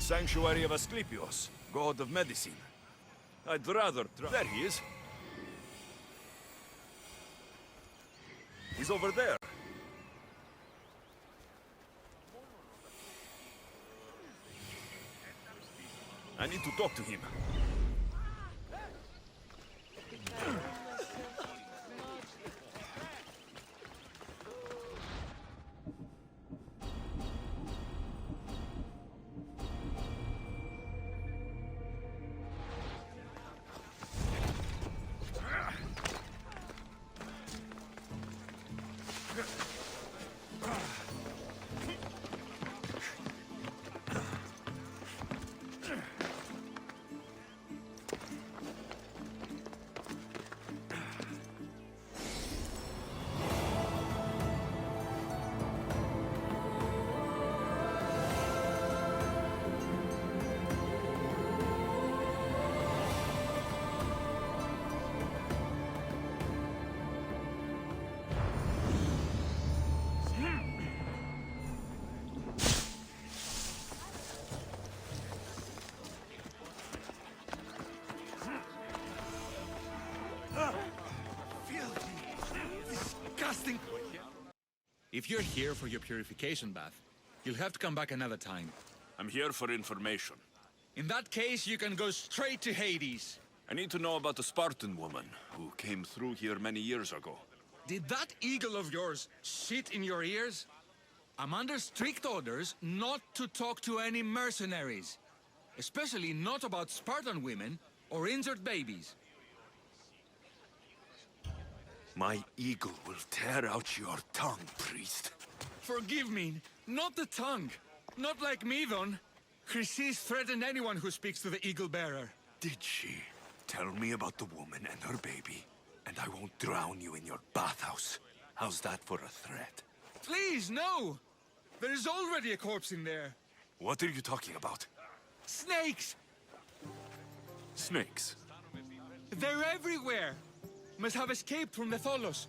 sanctuary of Asclepios, god of medicine. I'd rather try... There he is. He's over there. I need to talk to him. If you're here for your purification bath, you'll have to come back another time. I'm here for information. In that case, you can go straight to Hades. I need to know about a Spartan woman who came through here many years ago. Did that eagle of yours shit in your ears? I'm under strict orders not to talk to any mercenaries. Especially not about Spartan women or injured babies. My eagle will tear out your tongue, priest. Forgive me, not the tongue. Not like me, Don. Chrysis threatened anyone who speaks to the eagle bearer. Did she? Tell me about the woman and her baby, and I won't drown you in your bathhouse. How's that for a threat? Please, no! There's already a corpse in there. What are you talking about? Snakes! Snakes? They're everywhere! Must have escaped from the Tholos.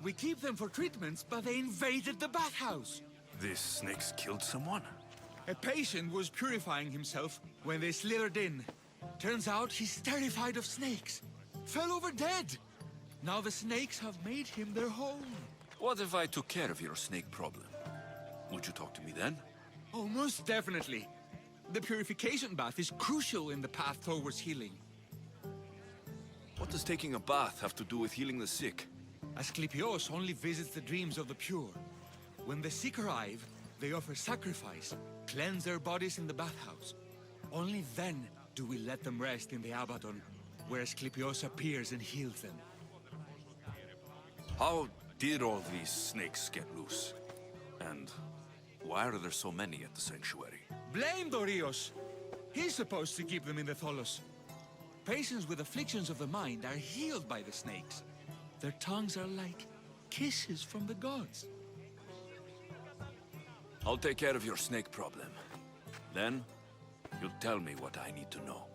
We keep them for treatments, but they invaded the bathhouse. These snakes killed someone? A patient was purifying himself when they slithered in. Turns out he's terrified of snakes. Fell over dead. Now the snakes have made him their home. What if I took care of your snake problem? Would you talk to me then? Oh, most definitely. The purification bath is crucial in the path towards healing. What does taking a bath have to do with healing the sick? Asclepios only visits the dreams of the pure. When the sick arrive, they offer sacrifice, cleanse their bodies in the bathhouse. Only then do we let them rest in the Abaddon, where Asclepios appears and heals them. How did all these snakes get loose? And why are there so many at the sanctuary? Blame Dorios! He's supposed to keep them in the Tholos. Patients with afflictions of the mind are healed by the snakes. Their tongues are like kisses from the gods. I'll take care of your snake problem. Then, you'll tell me what I need to know.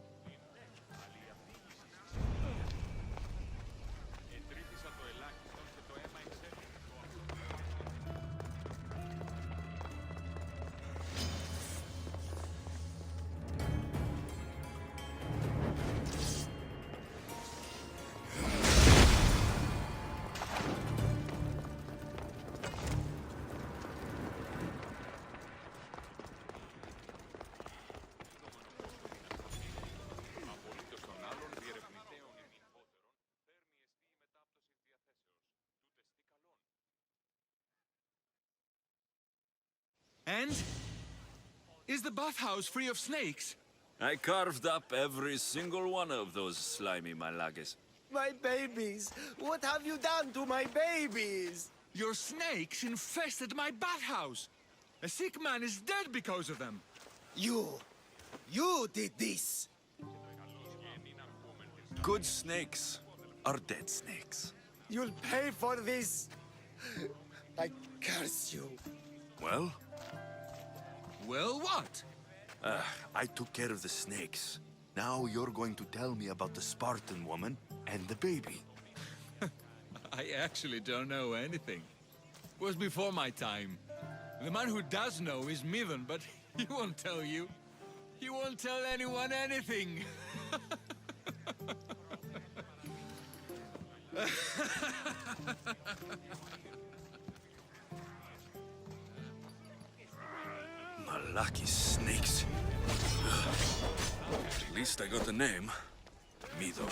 And? Is the bathhouse free of snakes? I carved up every single one of those slimy malagas. My babies! What have you done to my babies? Your snakes infested my bathhouse! A sick man is dead because of them! You did this! Good snakes are dead snakes. You'll pay for this! I curse you! Well? Well, what? I took care of the snakes. Now you're going to tell me about the Spartan woman and the baby. I actually don't know anything. It was before my time. The man who does know is Midon, but he won't tell you. You won't tell anyone anything. Malaki snakes. At least I got a name. Mido.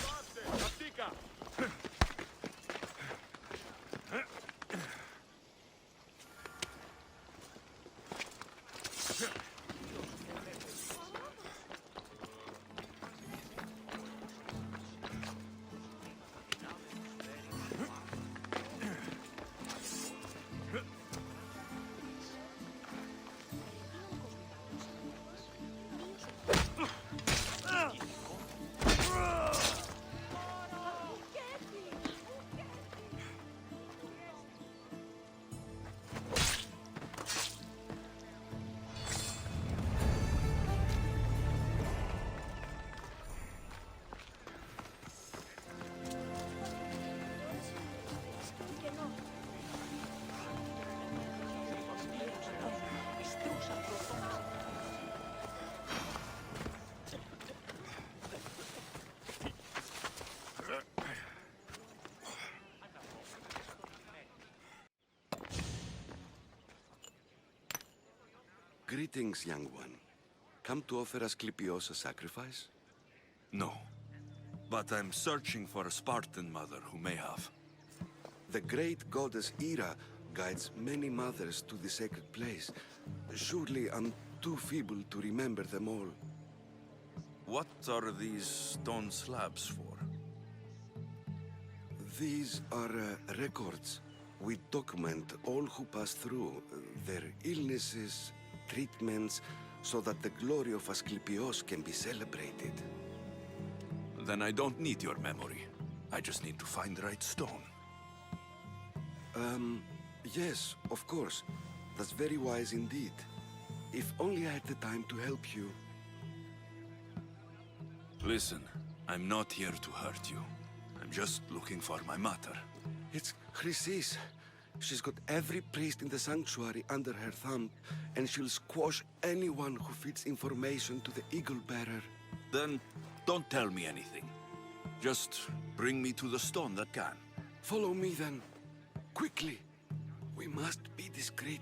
Greetings, young one. Come to offer Asclepios a sacrifice? No. But I'm searching for a Spartan mother who may have. The great goddess Hera guides many mothers to the sacred place. Surely I'm too feeble to remember them all. What are these stone slabs for? These are records. We document all who pass through, their illnesses, treatments, so that the glory of Asclepios can be celebrated. Then I don't need your memory. I just need to find the right stone. Yes, of course. That's very wise indeed. If only I had the time to help you. Listen, I'm not here to hurt you. I'm just looking for my mother. It's Chrysis. She's got every priest in the sanctuary under her thumb, and she'll squash anyone who feeds information to the Eagle Bearer. Then don't tell me anything. Just bring me to the stone that can. Follow me then. Quickly. We must be discreet.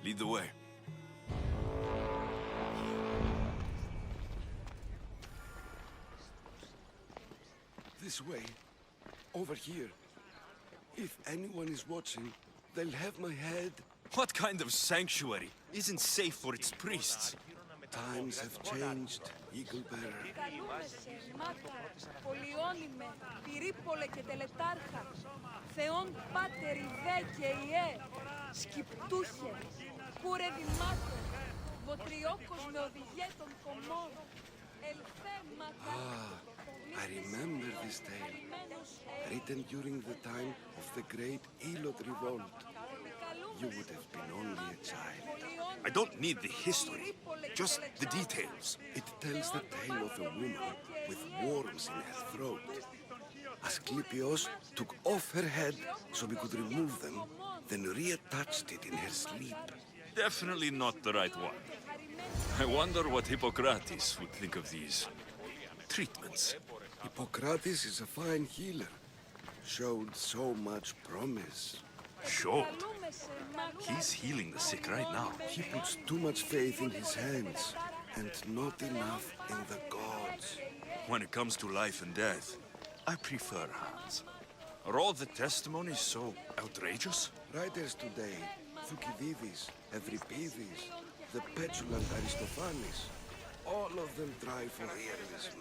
Lead the way. This way. Over here. If anyone is watching, they'll have my head. What kind of sanctuary isn't safe for its priests? Times have changed, Eagle Bearer. Καλούμε σε, Μάτα, πολυώνυμε, πυρίπολε και τελετάρχα, Θεόν Πάτερ Ιδέ και Ιέ, Σκυπτούχε, Κούρε Δημάτε, Βοτριόκος με οδηγέ των κομμών, Ελθέ Μάτα. I remember this tale, written during the time of the great Elot revolt. You would have been only a child. I don't need the history, just the details. It tells the tale of a woman with worms in her throat. Asclepios took off her head so we could remove them, then reattached it in her sleep. Definitely not the right one. I wonder what Hippocrates would think of these treatments. Hippocrates is a fine healer. Showed so much promise. Showed? He's healing the sick right now. He puts too much faith in his hands, and not enough in the gods. When it comes to life and death, I prefer hands. Are all the testimonies so outrageous? Writers today, Thucydides, Euripides, the petulant Aristophanes, all of them try for realism.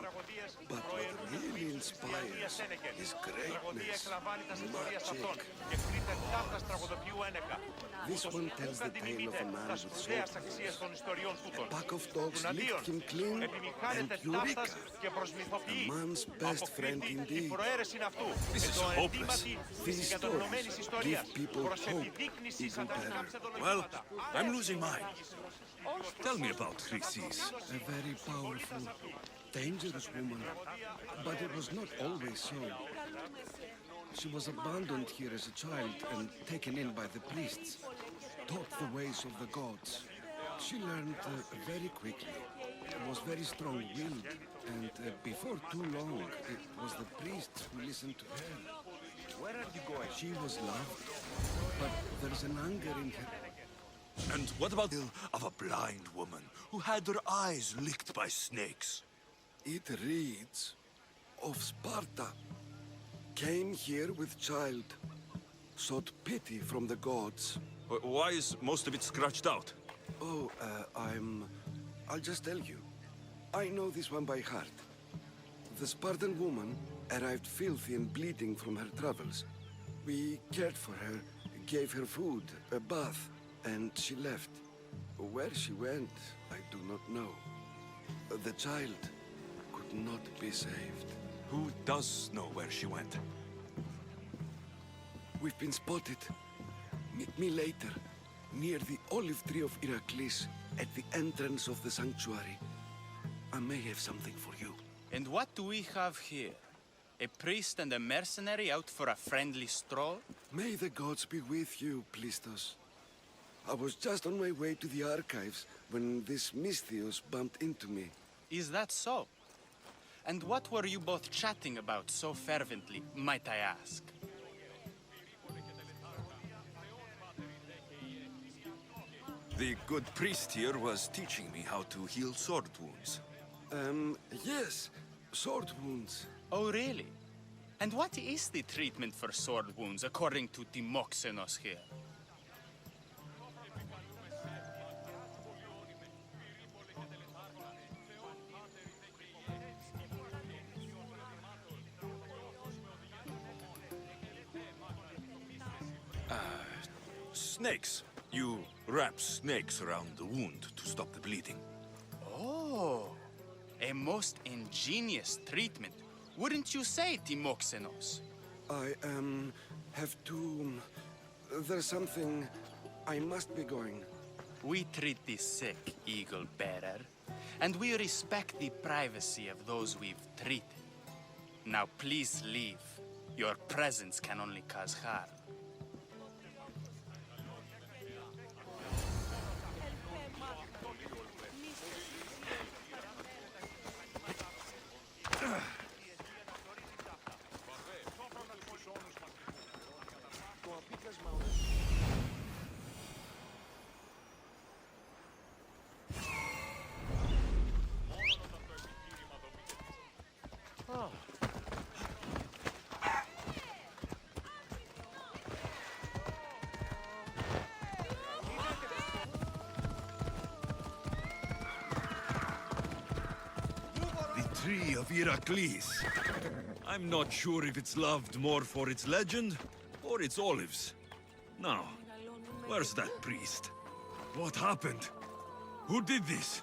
But what really inspires is greatness, magic. This one tells the tale of a man with shoulders. A pack of dogs licked him clean, and Eureka! A man's best friend indeed. This is hopeless. These stories give people hope, Eagle Bearer. Well, I'm losing mine. Tell me about Chrysis. A very powerful, dangerous woman. But it was not always so. She was abandoned here as a child and taken in by the priests. Taught the ways of the gods. She learned very quickly. Was very strong-willed, and before too long, it was the priests who listened to her. Where are you going? She was loved, but there's an anger in her. And what about the tale of a blind woman who had her eyes licked by snakes? It reads of Sparta. Came here with child, sought pity from the gods. Why is most of it scratched out? Oh, I'll just tell you. I know this one by heart. The Spartan woman arrived filthy and bleeding from her travels. We cared for her, gave her food, a bath, and she left. Where she went, I do not know. The child could not be saved. Who does know where she went? We've been spotted. Meet me later, near the olive tree of Heracles, at the entrance of the sanctuary. I may have something for you. And what do we have here? A priest and a mercenary out for a friendly stroll? May the gods be with you, Plistos. I was just on my way to the archives when this Misthios bumped into me. Is that so? And what were you both chatting about so fervently, might I ask? The good priest here was teaching me how to heal sword wounds. Yes, sword wounds. Oh, really? And what is the treatment for sword wounds, according to Timoxenos here? Snakes. You wrap snakes around the wound to stop the bleeding. Oh, a most ingenious treatment. Wouldn't you say, Timoxenos? I, have to... There's something... I must be going. We treat the sick, Eagle Bearer, and we respect the privacy of those we've treated. Now please leave. Your presence can only cause harm. Tree of Heracles. I'm not sure if it's loved more for its legend or its olives. Now, where's that priest? What happened? Who did this?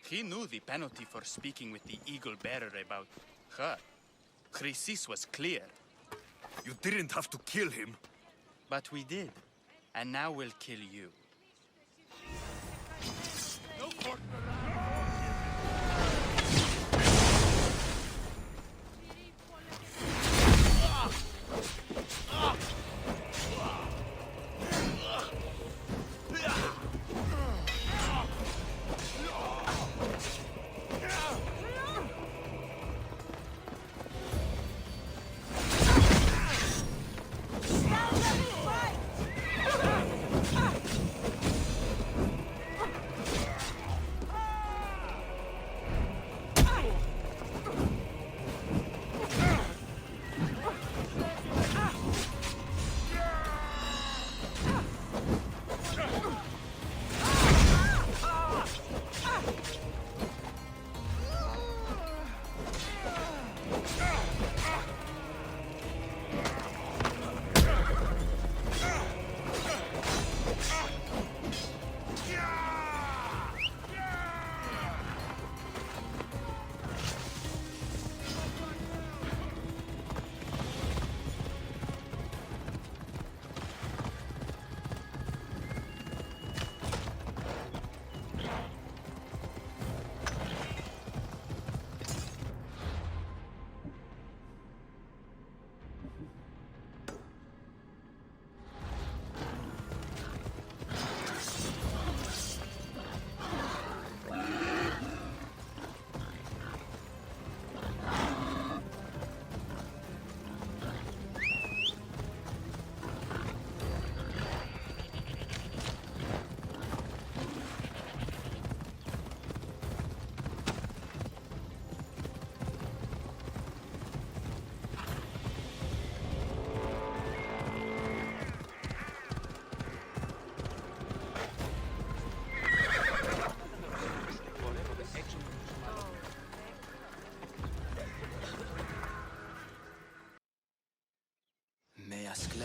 He knew the penalty for speaking with the Eagle Bearer about her. Chrysis was clear. You didn't have to kill him. But we did. And now we'll kill you.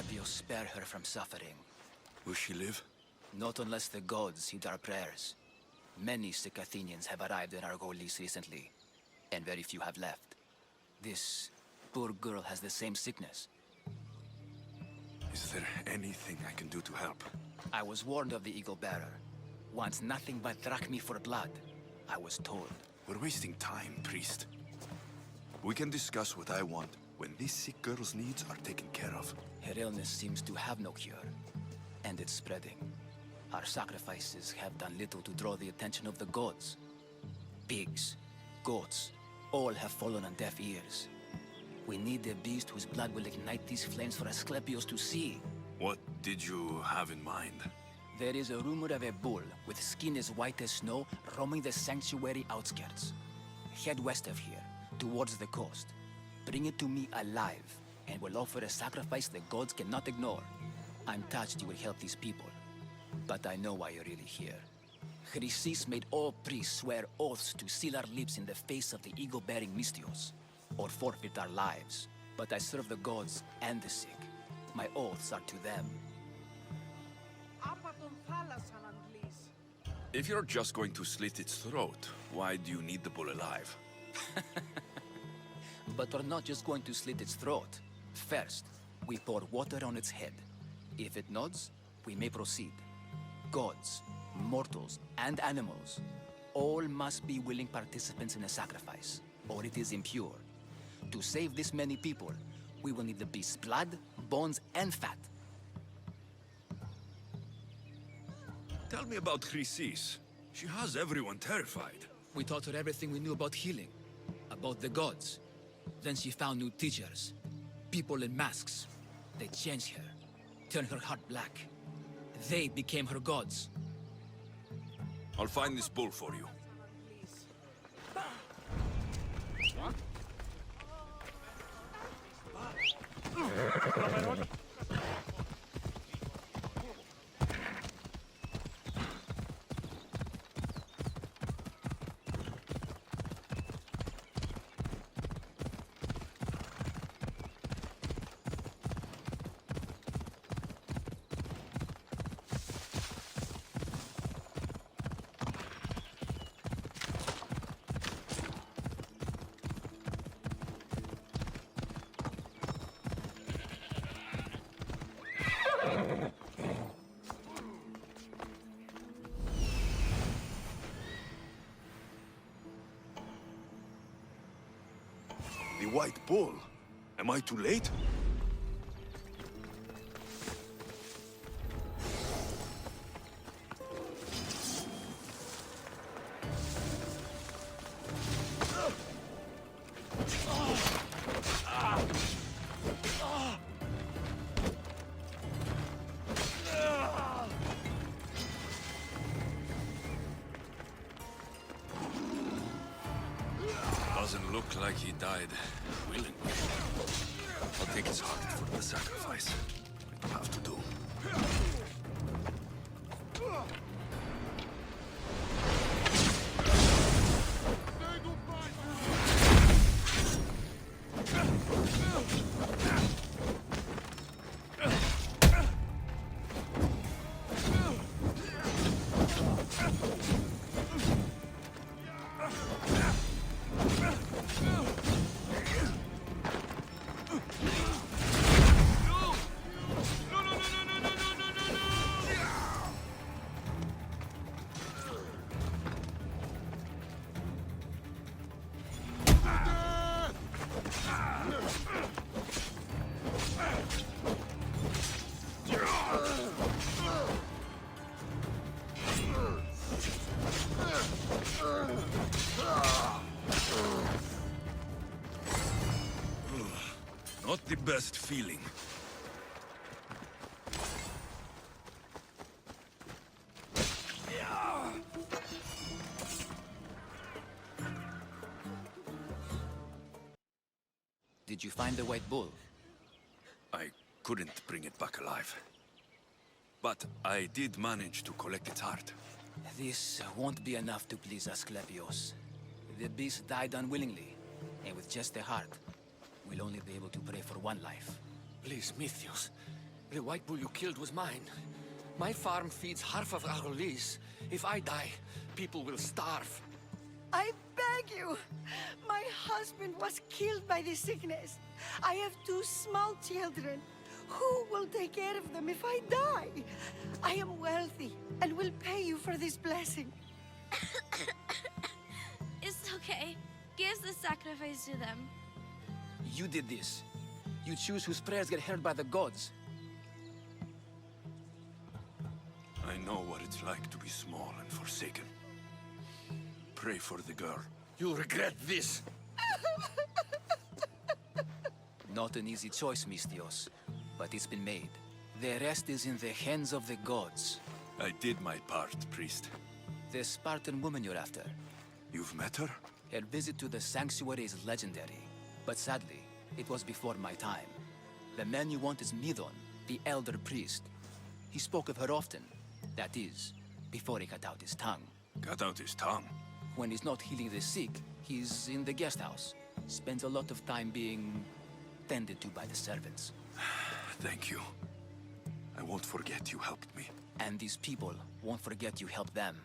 Asclepius spare her from suffering. Will she live? Not unless the gods heed our prayers. Many sick Athenians have arrived in Argolis recently, and very few have left. This poor girl has the same sickness. Is there anything I can do to help? I was warned of the Eagle Bearer. Wants nothing but drachmi for blood, I was told. We're wasting time, priest. We can discuss what I want when this sick girl's needs are taken care of. Her illness seems to have no cure, and it's spreading. Our sacrifices have done little to draw the attention of the gods. Pigs, goats, all have fallen on deaf ears. We need a beast whose blood will ignite these flames for Asclepius to see. What did you have in mind? There is a rumor of a bull with skin as white as snow roaming the sanctuary outskirts. Head west of here, towards the coast. Bring it to me alive, and we'll offer a sacrifice the gods cannot ignore. I'm touched you will help these people, but I know why you're really here. Chrysis made all priests swear oaths to seal our lips in the face of the eagle-bearing Mystios, or forfeit our lives. But I serve the gods and the sick. My oaths are to them. If you're just going to slit its throat, why do you need the bull alive? But we're not just going to slit its throat. First, we pour water on its head. If it nods, we may proceed. Gods, mortals, and animals, all must be willing participants in a sacrifice, or it is impure. To save this many people, we will need the beast's blood, bones, and fat. Tell me about Chrysis. She has everyone terrified. We taught her everything we knew about healing, about the gods. Then she found new teachers, people in masks. They changed her, turned her heart black. They became her gods. I'll find this bull for you. The white bull. Am I too late? Doesn't look like he died willingly. I'll take his heart for the sacrifice. It'll have to do. Not the best feeling. Did you find the white bull? I couldn't bring it back alive. But I did manage to collect its heart. This won't be enough to please Asclepius. The beast died unwillingly, and with just a heart, we'll only be able to pray for one life. Please, Mythios. The white bull you killed was mine. My farm feeds half of our lease. If I die, people will starve. I beg you! My husband was killed by this sickness. I have 2 small children. Who will take care of them if I die? I am wealthy and will pay you for this blessing. It's okay. Give the sacrifice to them. You did this. You choose whose prayers get heard by the gods. I know what it's like to be small and forsaken. Pray for the girl. You'll regret this. Not an easy choice, Mystios, but it's been made. The rest is in the hands of the gods. I did my part, priest. The Spartan woman you're after. You've met her? Her visit to the sanctuary is legendary, but sadly, it was before my time. The man you want is Midon, the elder priest. He spoke of her often. That is, before he cut out his tongue. Cut out his tongue? When he's not healing the sick, he's in the guest house. Spends a lot of time being tended to by the servants. Thank you. I won't forget you helped me. And these people won't forget you helped them.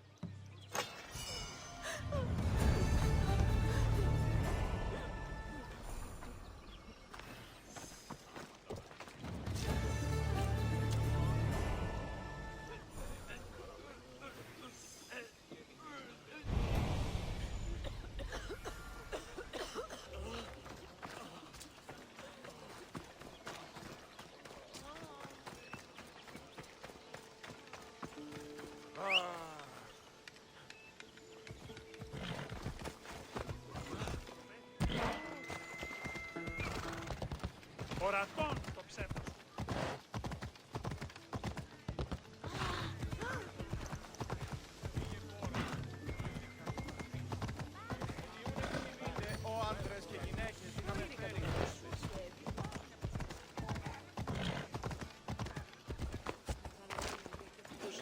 Ορατών το ψεύδος.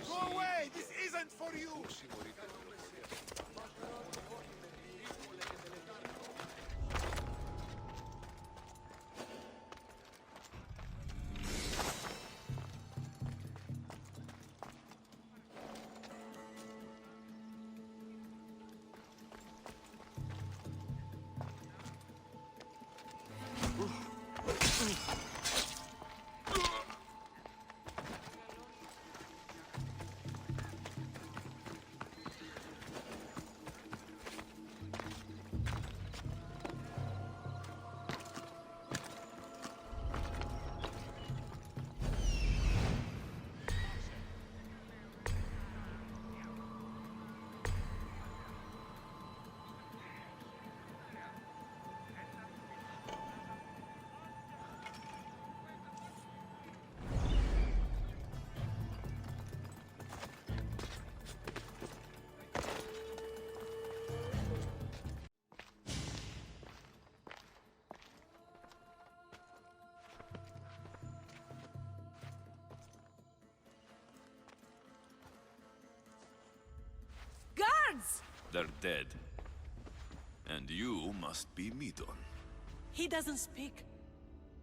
Go away! This isn't for you! Guards! They're dead. And you must be Midon. He doesn't speak.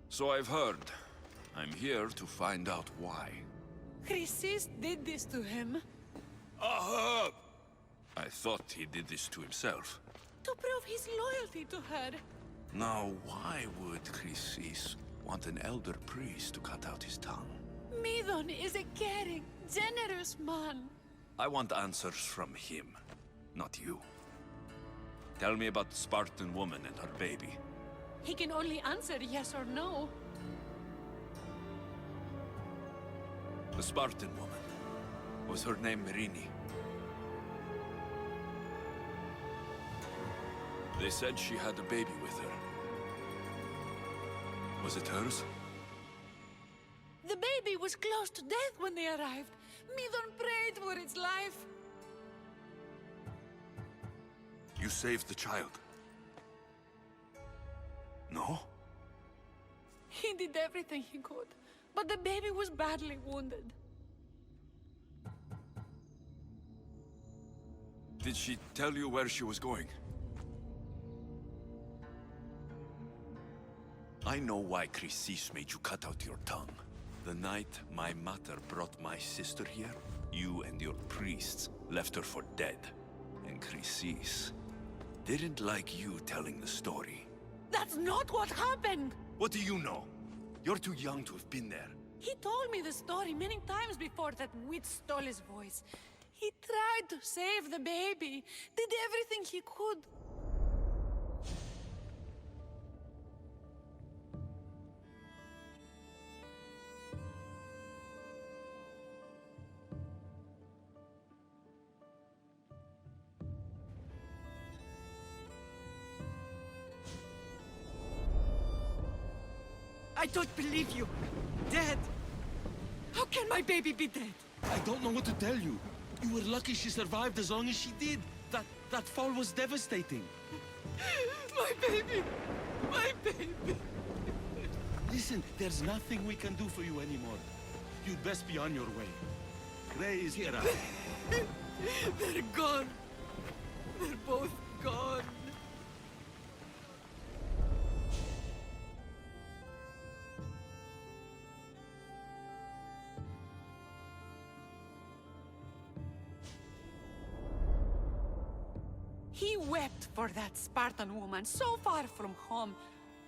So I've heard. I'm here to find out why. Chrysis did this to him. Aha! I thought he did this to himself. To prove his loyalty to her. Now, why would Chrysis want an elder priest to cut out his tongue? Midon is a caring, generous man. I want answers from him, not you. Tell me about the Spartan woman and her baby. He can only answer yes or no. The Spartan woman. Was her name Merini? They said she had a baby with her. Was it hers? The baby was close to death when they arrived. Midon prayed for its life. You saved the child. No? He did everything he could, but the baby was badly wounded. Did she tell you where she was going? I know why Chrysis made you cut out your tongue. The night my mother brought my sister here, you and your priests left her for dead. And Chrysis didn't like you telling the story. That's not what happened! What do you know? You're too young to have been there. He told me the story many times before that witch stole his voice. He tried to save the baby, did everything he could. I don't believe you. Dead. How can my baby be dead? I don't know what to tell you. You were lucky she survived as long as she did. That fall was devastating. My baby! My baby! Listen, there's nothing we can do for you anymore. You'd best be on your way. Gray is here. They're gone. They're both gone. He wept for that Spartan woman so far from home.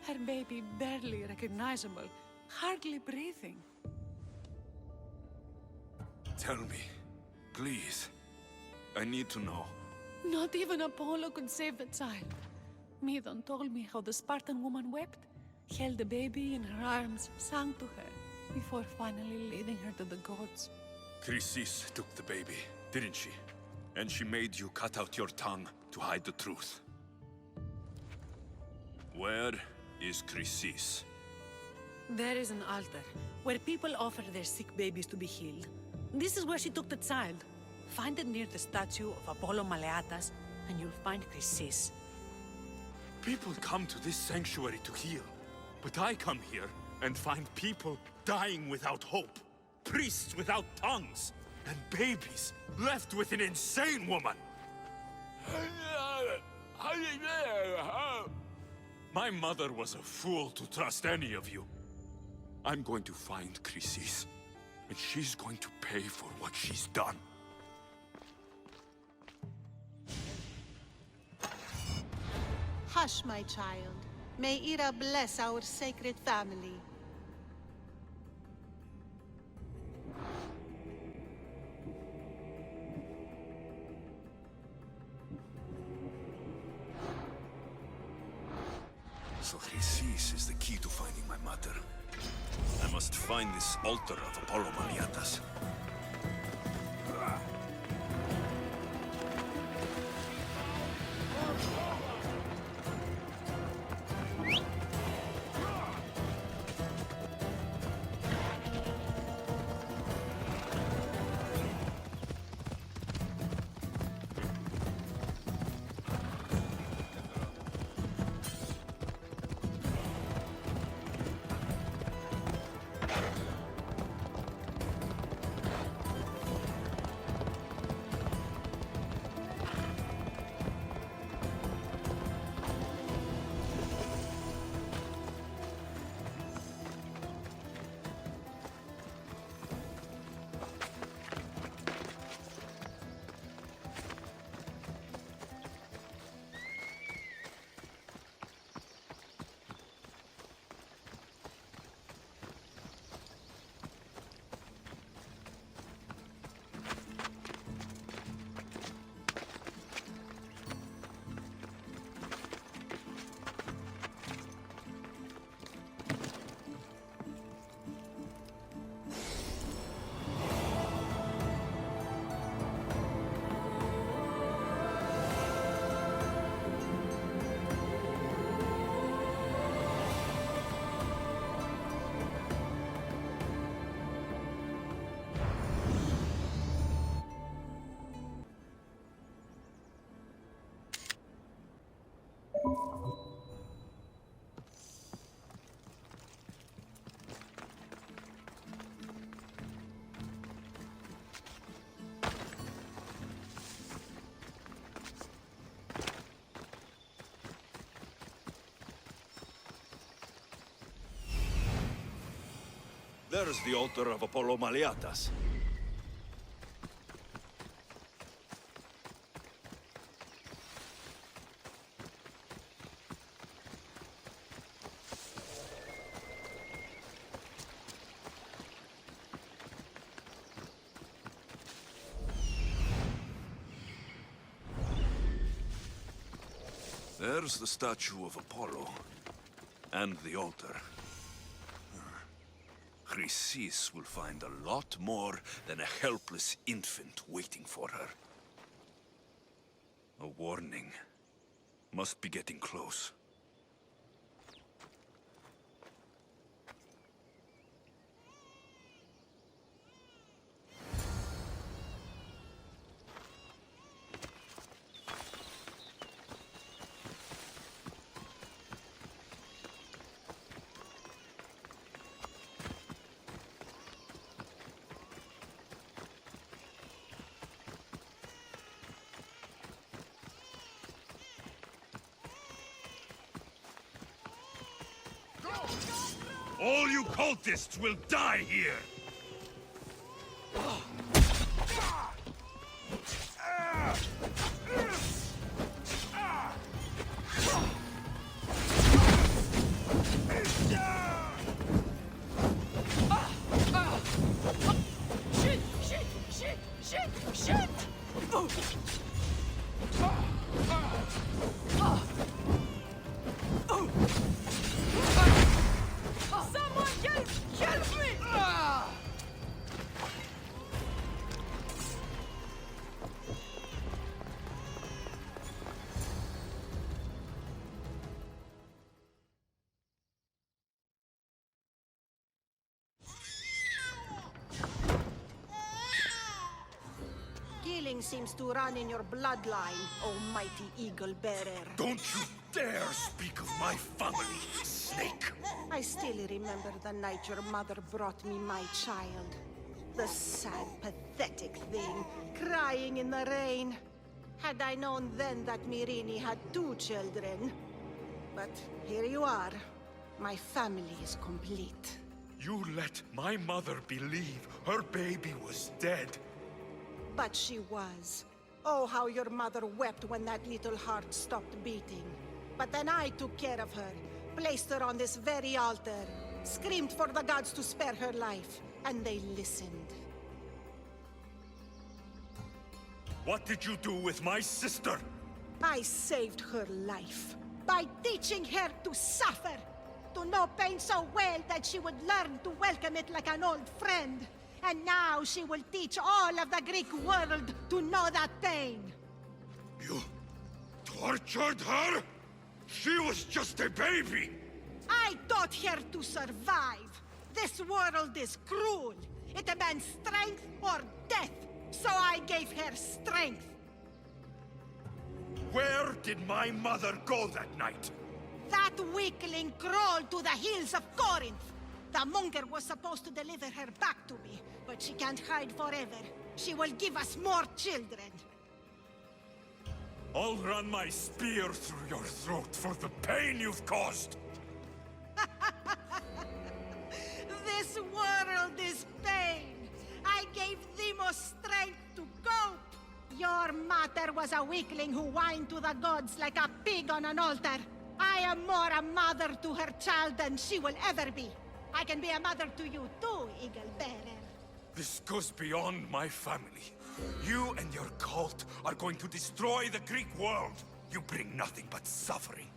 Her baby barely recognizable, hardly breathing. Tell me, please. I need to know. Not even Apollo could save the child. Medon told me how the Spartan woman wept, held the baby in her arms, sang to her, before finally leading her to the gods. Chrysis took the baby, didn't she? And she made you cut out your tongue to hide the truth. Where is Chrysis? There is an altar, where people offer their sick babies to be healed. This is where she took the child. Find it near the statue of Apollo Maleatas, and you'll find Chrysis. People come to this sanctuary to heal, but I come here and find people dying without hope, priests without tongues, and babies left with an insane woman. My mother was a fool to trust any of you. I'm going to find Chrysis, and she's going to pay for what she's done. Hush, my child. May Ira bless our sacred family. So Chrysis is the key to finding my mother. I must find this altar of Apollo Maleatas. There's the altar of Apollo Maliatas. There's the statue of Apollo. And the altar. Chrysis will find a lot more than a helpless infant waiting for her. A warning. Must be getting close. All you cultists will die here! Killing seems to run in your bloodline, oh mighty eagle bearer. Don't you dare speak of my family, snake! I still remember the night your mother brought me my child. The sad, pathetic thing, crying in the rain. Had I known then that Myrrine had 2 children. But here you are. My family is complete. You let my mother believe her baby was dead. But she was. Oh, how your mother wept when that little heart stopped beating. But then I took care of her, placed her on this very altar, screamed for the gods to spare her life, and they listened. What did you do with my sister? I saved her life by teaching her to suffer, to know pain so well that she would learn to welcome it like an old friend. And now she will teach all of the Greek world to know that pain. You tortured her? She was just a baby! I taught her to survive. This world is cruel. It demands strength or death. So I gave her strength. Where did my mother go that night? That weakling crawled to the hills of Corinth. The monger was supposed to deliver her back to me, but she can't hide forever. She will give us more children. I'll run my spear through your throat for the pain you've caused! This world is pain. I gave Demos strength to cope. Your mother was a weakling who whined to the gods like a pig on an altar. I am more a mother to her child than she will ever be. I can be a mother to you too, Eagle Bearer. This goes beyond my family. You and your cult are going to destroy the Greek world. You bring nothing but suffering.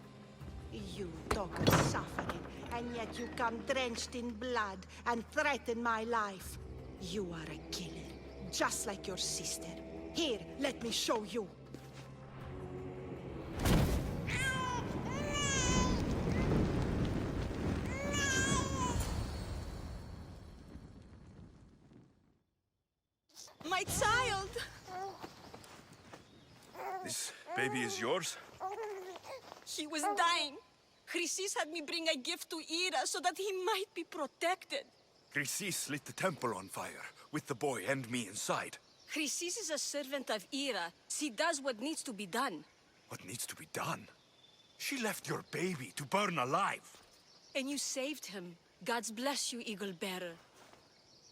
You talk of suffering, and yet you come drenched in blood and threaten my life. You are a killer, just like your sister. Here, let me show you. My child! This baby is yours? He was dying. Chrysis had me bring a gift to Ira so that he might be protected. Chrysis lit the temple on fire, with the boy and me inside. Chrysis is a servant of Ira. She does what needs to be done. What needs to be done? She left your baby to burn alive. And you saved him. Gods bless you, Eagle Bearer.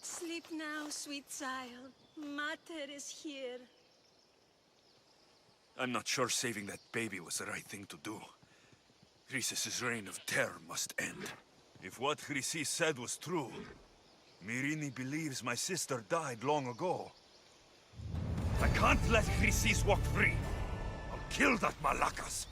Sleep now, sweet child. Mater is here. I'm not sure saving that baby was the right thing to do. Chrysis' reign of terror must end. If what Chrysis said was true, Myrini believes my sister died long ago. I can't let Chrysis walk free. I'll kill that Malakas.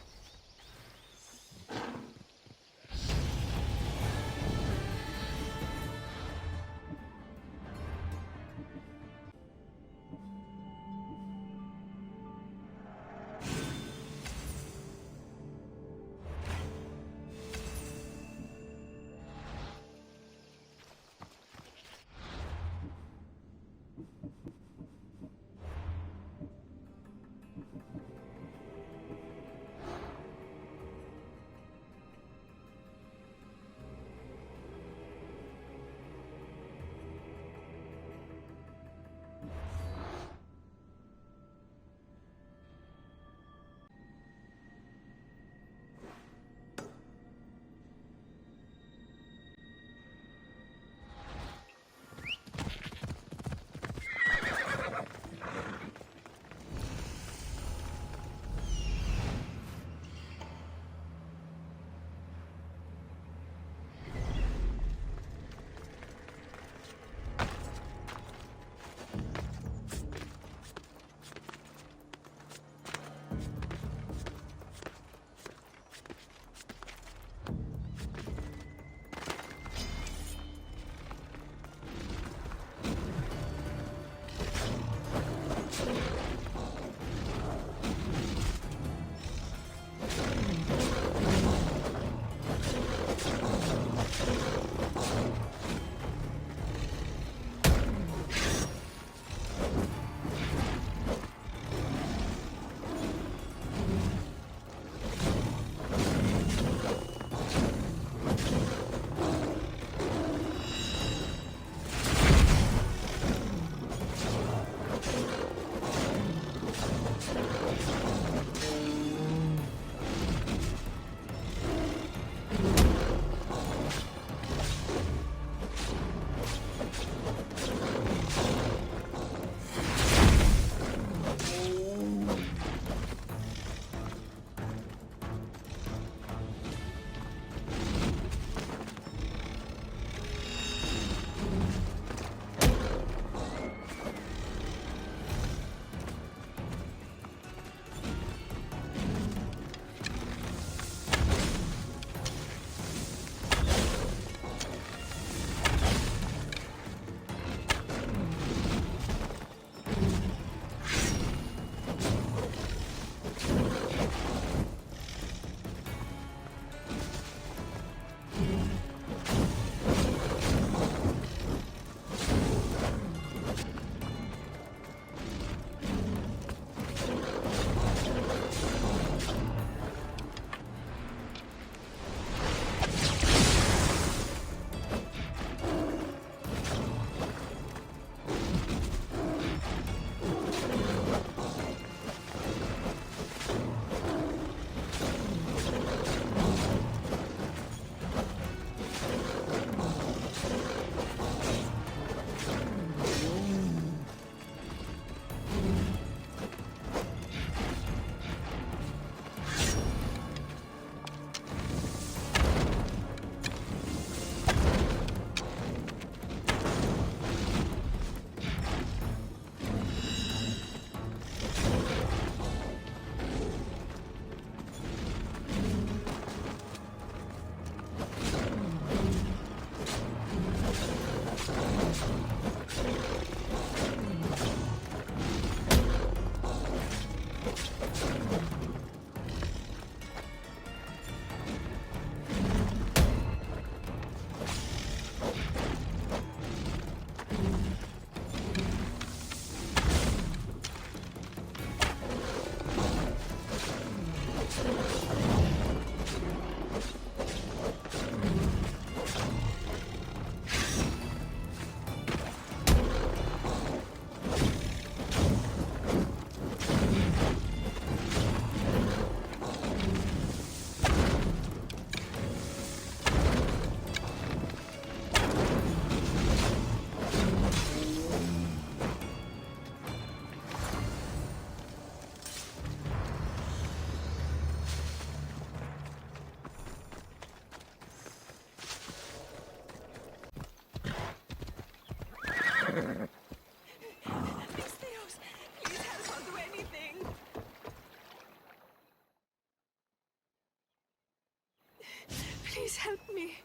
help me.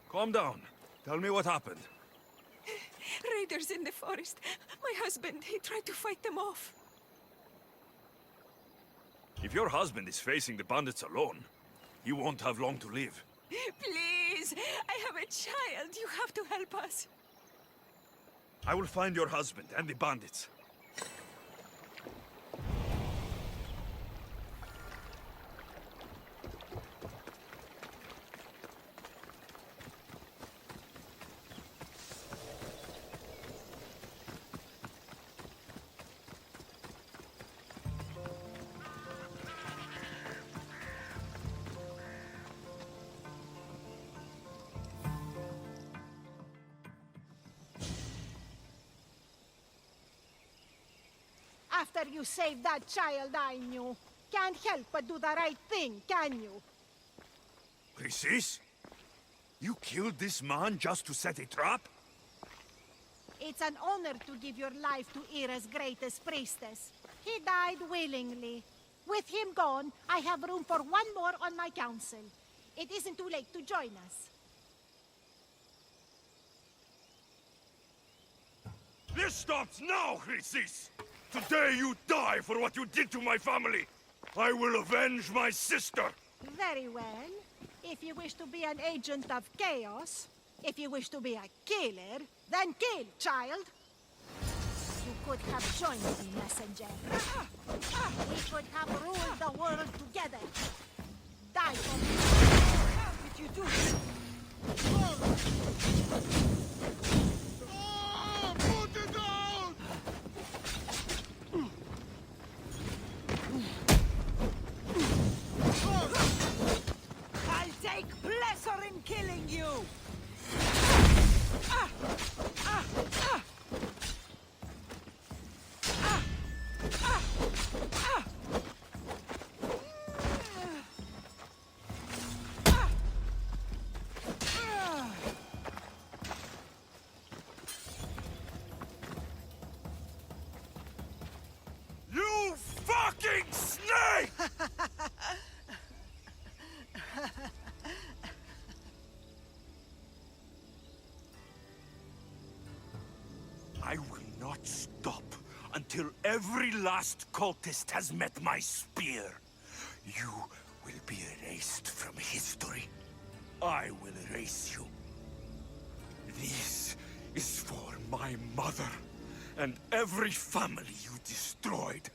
Calm down. Tell me what happened. Raiders in the forest. My husband, he tried to fight them off. If your husband is facing the bandits alone, he won't have long to live. Please, I have a child. You have to help us. I will find your husband and the bandits. After you saved that child I knew, can't help but do the right thing, can you? Chrysis? You killed this man just to set a trap? It's an honor to give your life to Era's greatest priestess. He died willingly. With him gone, I have room for one more on my council. It isn't too late to join us. This stops now, Chrysis! Today you die for what you did to my family! I will avenge my sister! Very well. If you wish to be an agent of chaos, if you wish to be a killer, then kill, child! You could have joined me, messenger. We could have ruled the world together. Die for me. How did you do it? Put it down! I'll take pleasure in killing you! You fucking snake! I will not stop until every last cultist has met my spear. You will be erased from history. I will erase you. This is for my mother and every family you destroyed.